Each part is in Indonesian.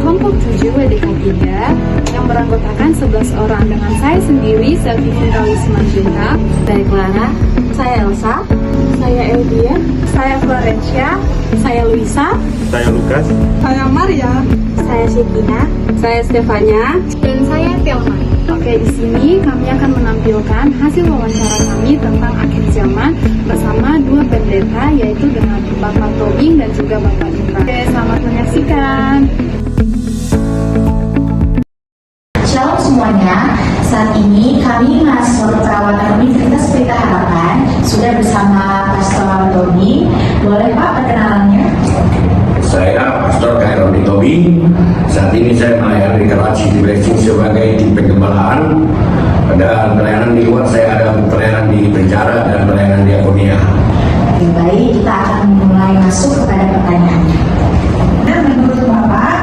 kelompok 7 WDK 3 yang beranggotakan 11 orang dengan saya sendiri, Selvi Fintalis Manjunta. Saya Clara, Saya Elsa, saya Elvia, saya Florencia, saya Luisa, Saya Lukas. Saya Maria. saya Shekina, saya Stefania. dan saya Tielma. Oke, di sini kami akan menampilkan hasil wawancara kami tentang akhir zaman bersama dua pendeta, yaitu dengan Bapak Tobing dan juga Bapak Indra. Oke, selamat menyaksikan. Shalom semuanya, saat ini kami mahasiswa perawatan Universitas Pelita Harapan sudah bersama Pastor Tobing. Boleh Pak perkenalannya? Saya Pastor Khairul Tobing. Saat ini saya melayani di Karachi di Blessing sebagai tim penggembalaan, dan pelayanan di luar saya ada pelayanan di penjara dan pelayanan di Diakonia. Baik, kita akan mulai masuk kepada pertanyaannya. Nah, menurut Bapak,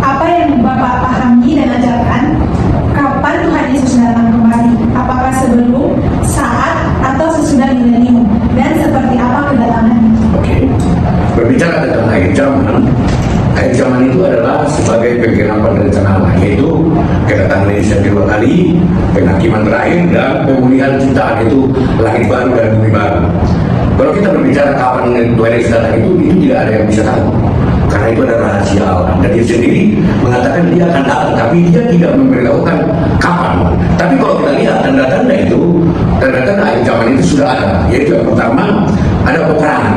apa yang Bapak pahami dan ajarkan? Kapan Tuhan Yesus datang kembali? Apakah sebelum, saat, atau sesudah milenium? Dan seperti apa kedatangannya? Oke. Berbicara tentang akhir zaman itu adalah sebagai penggenapan rencana Allah, yaitu kedatangan Yesus yang kedua kali, penghakiman terakhir, dan pemulihan ciptaan, itu langit baru dan bumi baru. Kalau kita berbicara kapan Tuhan Yesus datang itu tidak ada yang bisa tahu, karena itu adalah rahasia Allah. Dan dia sendiri mengatakan dia akan datang, tapi dia tidak memberitahukan kapan. Tapi kalau kita lihat tanda-tanda itu, tanda-tanda akhir zaman itu sudah ada, yaitu yang pertama ada peperangan.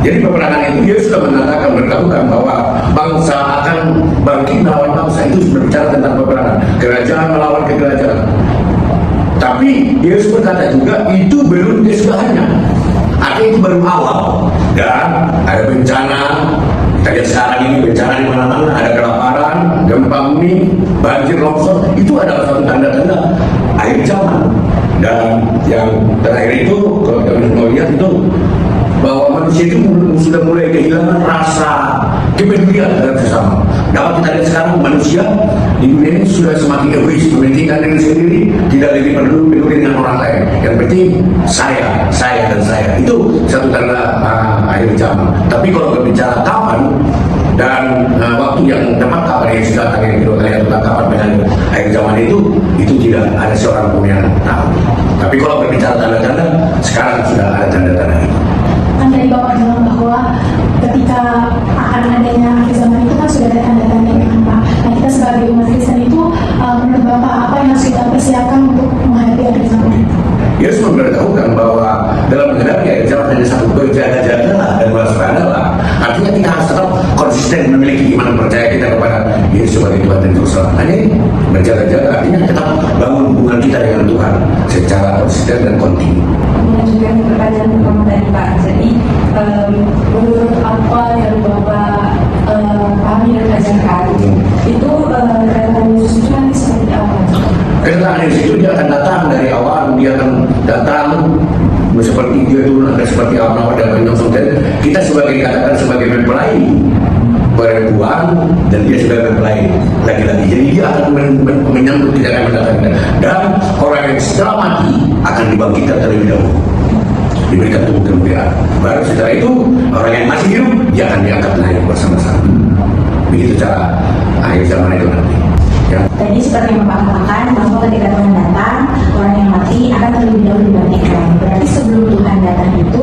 Jadi peperangan itu dia sudah mengatakan, beritahukan bahwa bangsa akan bangkit melawan bangsa. Itu berbicara tentang peperangan, kerajaan melawan kerajaan. Tapi Yesus berkata juga itu belum kesudahannya, artinya itu baru awal. Dan ada bencana. Kita lihat sekarang ini bencana di mana-mana, ada kelaparan, gempa bumi, banjir, longsor. Itu adalah satu tanda-tanda akhir zaman. Dan yang terakhir itu, kalau kita mau lihat itu, bahwa manusia itu sudah mulai kehilangan rasa kepedulian terhadap sesama. Dapat kita lihat sekarang manusia di dunia ini sudah semakin egois, mementingkan diri sendiri, tidak lagi peduli dengan orang lain. Yang penting saya dan saya. Itu satu tanda akhir zaman. Tapi kalau berbicara kapan dan waktu yang tepat kapan yang sudah datang yang kedua kali atau kapan dengan akhir zaman itu tidak ada seorang pun yang tahu. Tapi kalau berbicara tanda-tanda, sekarang sudah ada tanda-tanda itu. Kan dari Bapak bilang bahwa ketika akan adanya akhir zaman itu kan sudah ada tanda-tandanya kan Pak. Nah, kita sebagai umat Kristen itu menurut Bapak apa yang harus kita persiapkan untuk menghadapi akhir zaman? Yesus memberitahukan bahwa dalam menghadapi akhir zaman hanya satu, berjaga-jagalah dan waspadalah. Artinya kita harus tetap konsisten memiliki iman percaya kita kepada Yesus sebagai Tuhan dan Juru Selamat. Hanya berjaga-jaga, artinya tetap bangun hubungan kita dengan Tuhan secara konsisten dan kontinu. Melanjutkan pertanyaan pertama tadi Pak. Jadi menurut apa yang Bapak pahami dan ajarkan, itu kedatangan Yesus itu nanti seperti apa? Kedatangan Yesus itu dia akan datang dari awal, dia akan datang seperti dia turun akan seperti awan dan menyongsong. Kita dikatakan sebagai mempelai perempuan dan dia sebagai mempelai laki-laki. Jadi dia akan menyambut kita, akan mendatangkan. Dan orang yang setelah mati akan dibangkitkan terlebih dahulu, diberikan tubuh kemuliaan. Baru setelah itu orang yang masih hidup dia akan diangkat naik bersama-sama. Begitu cara akhir zaman itu nanti. Ya. Tadi seperti yang Bapak katakan bahwa ketika Tuhan datang, orang yang mati akan terlebih dahulu dibangkitkan. Berarti sebelum Tuhan datang itu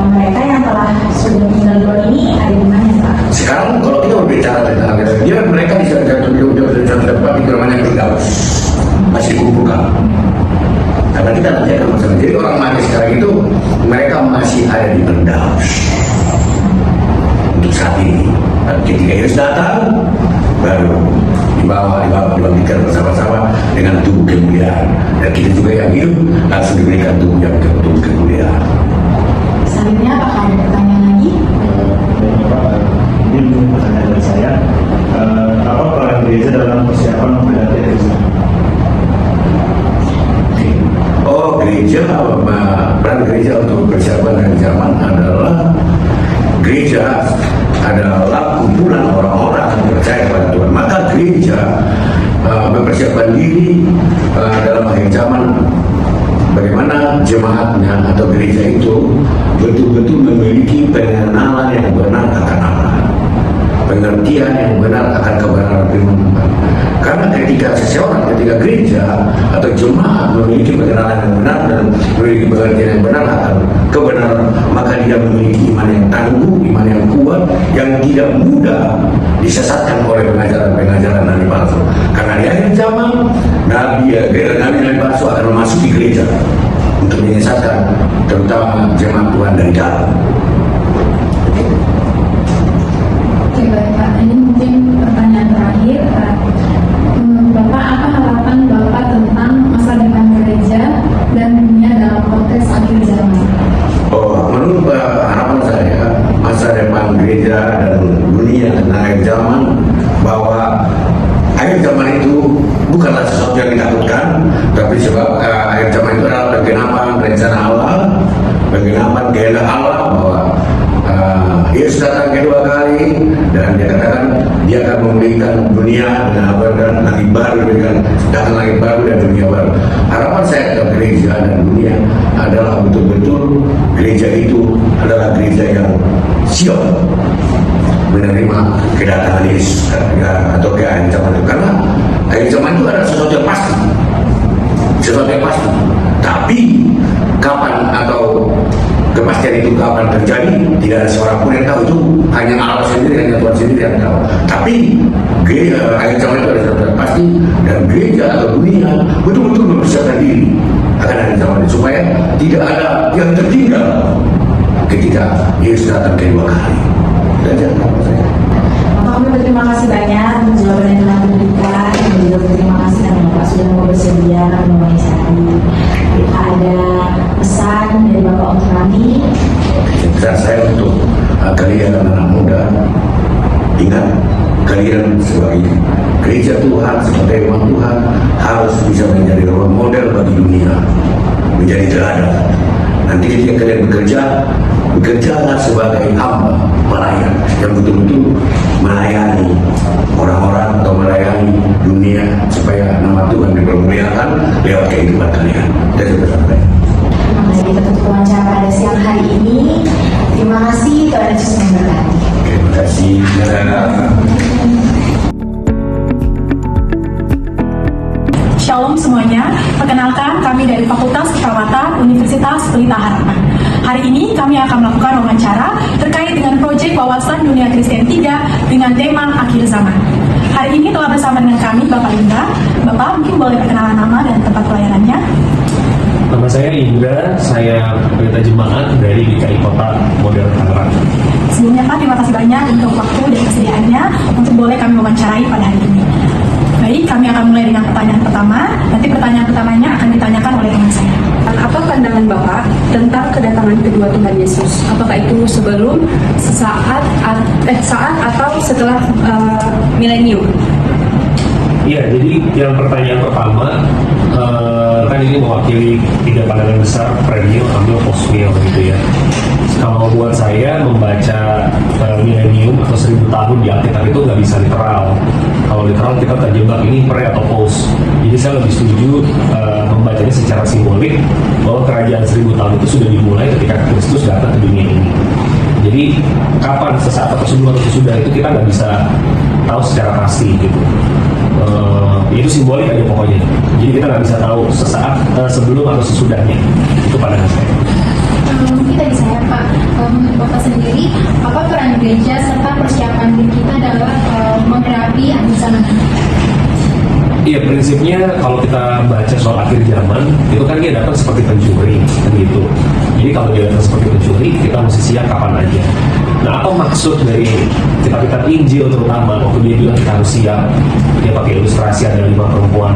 mereka yang telah sudah tinggal di luar ini ada di mana Pak? Sekarang kalau kita berbicara tentang dia, mereka di sana tempat di rumahnya Firdaus masih dikumpulkan. Karena kita nanti akan masalah. Jadi orang mati sekarang itu mereka masih ada di Firdaus untuk saat ini. Dan ketika Yesus datang, baru dibangkitkan bersama-sama dengan tubuh kemuliaan. Dan kita juga yang hidup langsung diberikan tubuh yang tubuh kemuliaan. Selanjutnya apakah ada pertanyaan lagi? Ini mungkin pertanyaan dari saya. Apa peran gereja dalam persiapan menghadapi akhir zaman? Oh, peran gereja untuk persiapan akhir zaman adalah gereja adalah kumpulan orang-orang yang percaya kepada Tuhan. Maka gereja mempersiapkan diri dalam akhir zaman. Bagaimana jemaatnya atau gereja itu betul-betul memiliki pengenalan yang benar akan Allah, pengertian yang benar firman Tuhan. Karena ketika gereja atau jemaat memiliki pengenalan yang benar dan memiliki pengertian yang benar akan kebenaran, maka dia memiliki iman yang tangguh, iman yang kuat, yang tidak mudah disesatkan oleh pengajaran-pengajaran nabi palsu. Karena di akhir zaman nabi palsu akan memasuki gereja untuk menyesatkan terutama jemaat Tuhan dari dalam. Oke, baik Pak. Ini mungkin pertanyaan terakhir. Bapak, apa harapan Bapak tentang masa depan gereja dan dunia dalam konteks akhir zaman? Menurut harapan saya, masa depan gereja dan dunia dan akhir zaman, bahwa akhir zaman itu bukanlah sesuatu yang ditakutkan, tapi sebab akhir zaman itu adalah penggenapan rencana Allah, penggenapan kehendak Allah, bahwa Yesus datang kedua kali dan dia katakan dia akan memulihkan dunia dan langit baru, dengan datang langit baru dan dunia baru. Harapan saya dalam gereja dan dunia adalah betul-betul gereja itu adalah gereja yang siap menerima kedatangan Yesus atau ke akhir zaman itu. Karena akhir zaman itu adalah sesuatu yang pasti, tapi kapan atau kepastian itu kapan terjadi tidak ada seorang pun yang tahu. Itu hanya Allah sendiri, hanya Tuhan sendiri yang tahu. Tapi akhir zaman itu ada sesuatu yang pasti, dan gereja atau dunia betul-betul mempersiapkan diri akan akhir zaman itu supaya tidak ada yang tertinggal ketika Yesus datang kedua kali. Dan jangan lupa saya. Kami berterima kasih banyak untuk jawaban yang telah diberikan, dan juga berterima kasih karena Bapak sudah mau bersedia menemani saya. Ada pesan dari Bapak untuk kami? Pesan saya untuk kalian anak muda, ingat, kalian sebagai gereja Tuhan, sebagai umat Tuhan harus bisa menjadi role model bagi dunia, menjadi teladan. Nanti ketika kalian bekerjalah sebagai hamba pelayan yang betul-betul melayani orang-orang atau melayani dunia supaya nama Tuhan dipermuliakan lewat kehidupan kalian. Dari pesan saya. Kita tutup wawancara pada siang hari ini. Terima kasih, Tuhan Yesus memberkati. Terima kasih. Shalom semuanya, perkenalkan kami dari Fakultas Keperawatan Universitas Pelita Harapan. Hari ini kami akan melakukan wawancara terkait dengan proyek Wawasan Dunia Kristen 3 dengan tema Akhir Zaman. Hari ini telah bersama dengan kami Bapak Indra. Bapak mungkin boleh perkenalan nama dan tempat pelayanannya. Nama saya Indra, saya pendeta jemaat dari GKI Kota Modern Tangerang. Sebelumnya Pak, terima kasih banyak untuk waktu dan kesediaannya untuk boleh kami wawancarai pada hari ini. Baik, kami akan mulai dengan pertanyaan pertama. Nanti pertanyaan pertamanya akan ditanyakan oleh teman saya. Apa pandangan Bapak tentang kedatangan kedua Tuhan Yesus? Apakah itu sebelum, saat atau setelah milenium? Iya, jadi yang pertanyaan pertama, kan ini mewakili 3 pandangan besar, premium, ambil, postmil gitu ya. Kalau buat saya membaca milenium atau 1000 tahun di Alkitab itu nggak bisa literal. Kalau literal kita terjebak ini pre atau post. Jadi saya lebih setuju membacanya secara simbolik bahwa kerajaan 1000 tahun itu sudah dimulai ketika Kristus datang ke dunia ini. Jadi kapan, sesaat atau sebelum atau sesudah itu kita nggak bisa tahu secara pasti gitu. Itu simbolik aja pokoknya. Jadi kita nggak bisa tahu sesaat sebelum atau sesudahnya. Itu pandangan saya. Mungkin dari saya Pak, menurut Bapak sendiri, apa peran gereja serta persiapan diri kita dalam menghadapi akhir zaman? Iya, prinsipnya kalau kita baca soal akhir zaman itu kan dia datang seperti pencuri gitu. Jadi kalau dia datang seperti pencuri, kita mesti siap kapan aja. Nah, apa maksud dari kitab-kitab Injil terutama waktu dia bilang kita harus siap? Dia pakai ilustrasi ada 5 perempuan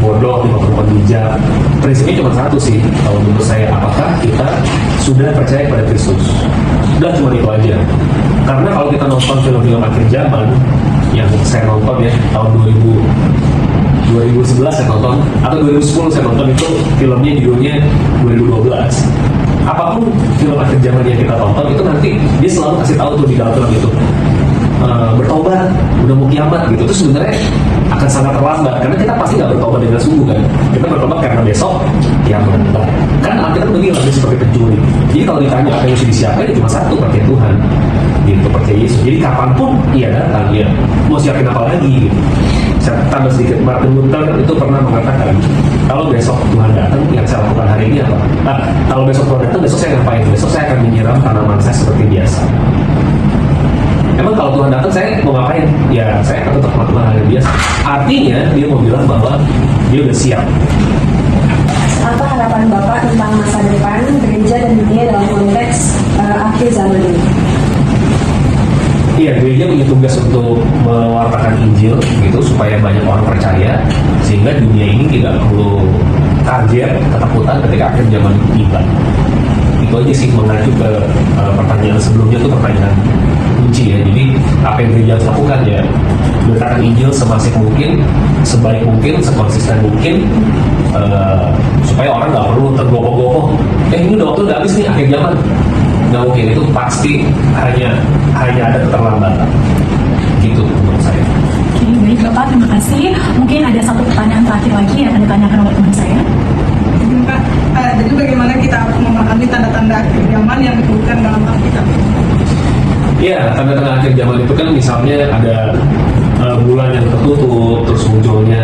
bodoh, 5 perempuan bijak. Prinsipnya cuma satu sih kalau menurut saya, apakah kita sudah percaya pada Kristus? Udah cuma itu aja. Karena kalau kita nonton film-film akhir zaman yang saya nonton ya tahun 2011 saya nonton atau 2010 saya nonton, itu filmnya judulnya 2012. Apapun film akhir zaman yang kita tonton itu nanti dia selalu kasih tahu tuh di dalam film itu bertobat, udah mau kiamat gitu. Itu sebenarnya akan sangat terlambat karena kita pasti nggak bertobat dengan sungguh kan. Kita bertobat karena besok kiamat. Kan Alkitab begini lagi seperti pencuri. Jadi kalau ditanya apa yang mesti disiapkan, ya cuma satu, pakai Tuhan. gitu, percaya Yesus. Jadi kapanpun ia datang, ya mau siapin apa lagi gitu. Saya tambah sedikit, Martin Luther itu pernah mengatakan, kalau besok Tuhan datang, yang saya lakukan hari ini apa? Nah, kalau besok Tuhan datang, besok saya ngapain? Besok saya akan menyiram tanaman saya seperti biasa. Emang kalau Tuhan datang, saya mau ngapain? Ya, saya akan tetap melakukan hal yang biasa. Artinya, dia mau bilang bahwa dia udah siap. Apa harapan Bapak tentang masa depan gereja dan dunia dalam konteks akhir zaman ini? Iya, gereja punya tugas untuk mewartakan Injil gitu supaya banyak orang percaya, sehingga dunia ini tidak perlu kaget, ketakutan ketika akhir zaman itu tiba. Itu aja sih, mengacu ke pertanyaan sebelumnya, tuh pertanyaan kunci ya. Jadi apa yang gereja harus lakukan ya, beritakan Injil semasif mungkin, sebaik mungkin, sekonsisten mungkin, supaya orang nggak perlu tergopoh-gopoh. Ini udah habis nih akhir zaman. Nggak mungkin, itu pasti hanya ada keterlambatan. Gitu menurut saya. Oke, baik Bapak, terima kasih. Mungkin ada satu pertanyaan terakhir lagi yang akan ditanyakan oleh teman saya. Pak, jadi bagaimana kita harus memahami tanda-tanda akhir zaman yang disebutkan dalam Alkitab? Iya, tanda-tanda akhir zaman itu kan misalnya ada bulan yang tertutup, terus munculnya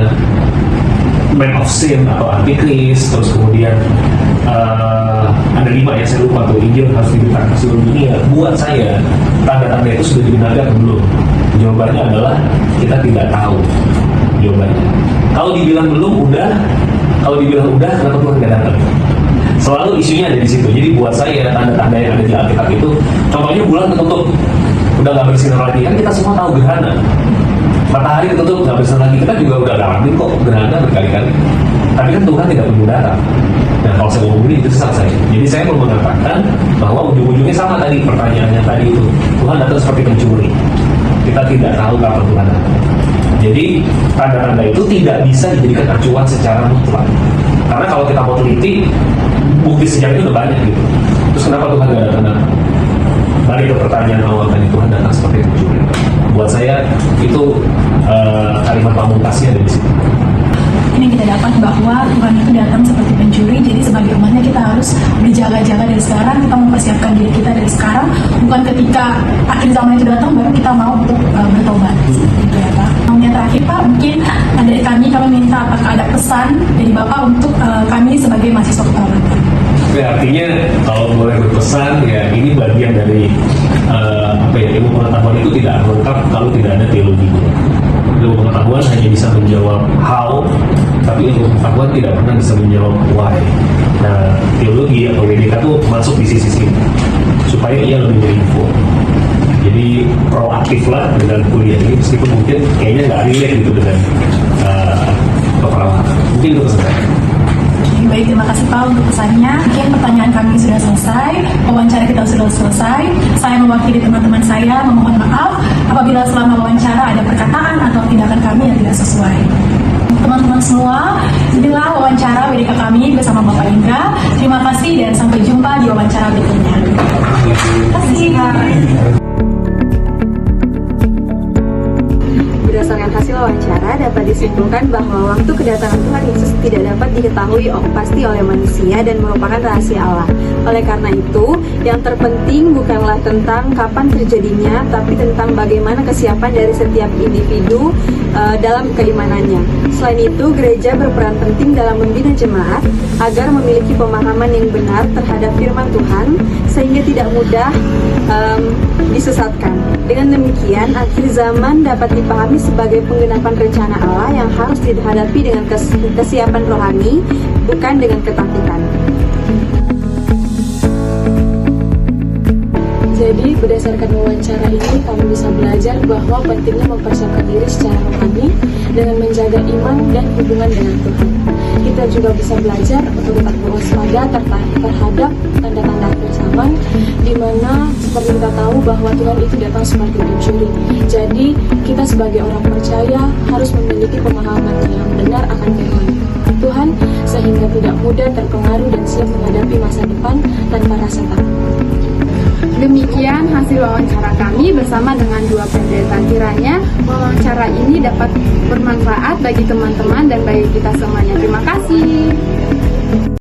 Man of Sin atau Antikris, terus kemudian ada 5 ya, saya lupa tuh, Injil harus diberitakan ke seluruh dunia. Buat saya, tanda-tanda itu sudah dibenarkan belum? Jawabannya adalah kita tidak tahu jawabannya. Kalau dibilang belum, udah. Kalau dibilang udah, kenapa Tuhan nggak datang? Selalu isunya ada di situ. Jadi buat saya, tanda-tanda yang ada di Alkitab itu, contohnya bulan ketutup, udah nggak bersinar lagi. Kan kita semua tahu gerhana. Matahari ketutup, nggak bersinar lagi. Kita juga udah ngalamin kok gerhana berkali-kali. Tapi kan Tuhan tidak punya datang. Nah, kalau saya ngomong ini, itu salah saya. Jadi saya mau mengatakan bahwa ujung-ujungnya sama tadi, pertanyaannya tadi itu. Tuhan datang seperti pencuri. Kita tidak tahu kapan Tuhan datang. Jadi tanda-tanda itu tidak bisa dijadikan acuan secara mutlak. Karena kalau kita mau teliti, bukti sejarah itu udah banyak gitu. Terus kenapa Tuhan tidak datang? Balik ke pertanyaan awal tadi, Tuhan datang seperti pencuri. Buat saya itu kalimat pamungkasnya ada di situ. Ini kita dapat bahwa Tuhan itu datang seperti pencuri. Jadi sebagai umatnya kita harus berjaga-jaga dari sekarang. Kita mempersiapkan diri kita dari sekarang, bukan ketika akhir zaman itu datang baru kita mau untuk bertobat. Gitu ya Pak. Yang terakhir Pak, mungkin dari kami minta apakah ada pesan dari Bapak untuk kami sebagai mahasiswa keperawatan. Ya, artinya kalau boleh berpesan ya, ini bagian dari ilmu pengetahuan itu tidak lengkap kalau tidak ada teologinya. Ilmu pengetahuan hanya bisa menjawab how, tapi ilmu pengetahuan tidak pernah bisa menjawab why. Nah, teologi atau WDK itu masuk di sisi supaya ia lebih berinfo. Jadi proaktif lah dengan kuliah ini, meskipun mungkin kayaknya nggak relate gitu dengan keperawatan. Mungkin itu pesan saya. Baik, terima kasih Pak untuk pesannya. Mungkin pertanyaan kami sudah selesai, wawancara kita sudah selesai. Saya mewakili teman-teman saya memohon maaf apabila selama wawancara ada perkataan atau tindakan kami yang tidak sesuai. Teman-teman semua, inilah wawancara WDK kami bersama Bapak Indra. Terima kasih dan sampai jumpa di wawancara berikutnya. Terima kasih. Berdasarkan hasil wawancara dapat disimpulkan bahwa waktu kedatangan Tuhan Yesus tidak dapat diketahui pasti oleh manusia dan merupakan rahasia Allah. Oleh karena itu, yang terpenting bukanlah tentang kapan terjadinya, tapi tentang bagaimana kesiapan dari setiap individu dalam keimanannya. Selain itu, gereja berperan penting dalam membina jemaat agar memiliki pemahaman yang benar terhadap firman Tuhan, sehingga tidak mudah disesatkan. Dengan demikian, akhir zaman dapat dipahami sebagai penggenapan rencana Allah yang harus dihadapi dengan kesiapan rohani, bukan dengan ketakutan. Jadi, berdasarkan wawancara ini, kami bisa belajar bahwa pentingnya mempersiapkan diri secara rohani dengan menjaga iman dan hubungan dengan Tuhan. Kita juga bisa belajar untuk tetap berwaspada terhadap tanda-tanda akhir zaman, di mana seperti kita tahu bahwa Tuhan itu datang seperti pencuri. Jadi, kita sebagai orang percaya harus memiliki pemahaman yang benar akan firman Tuhan, sehingga tidak mudah terpengaruh dan siap menghadapi masa depan tanpa rasa takut. Demikian hasil wawancara kami bersama dengan dua pendeta. Kiranya wawancara ini dapat bermanfaat bagi teman-teman dan bagi kita semuanya. Terima kasih.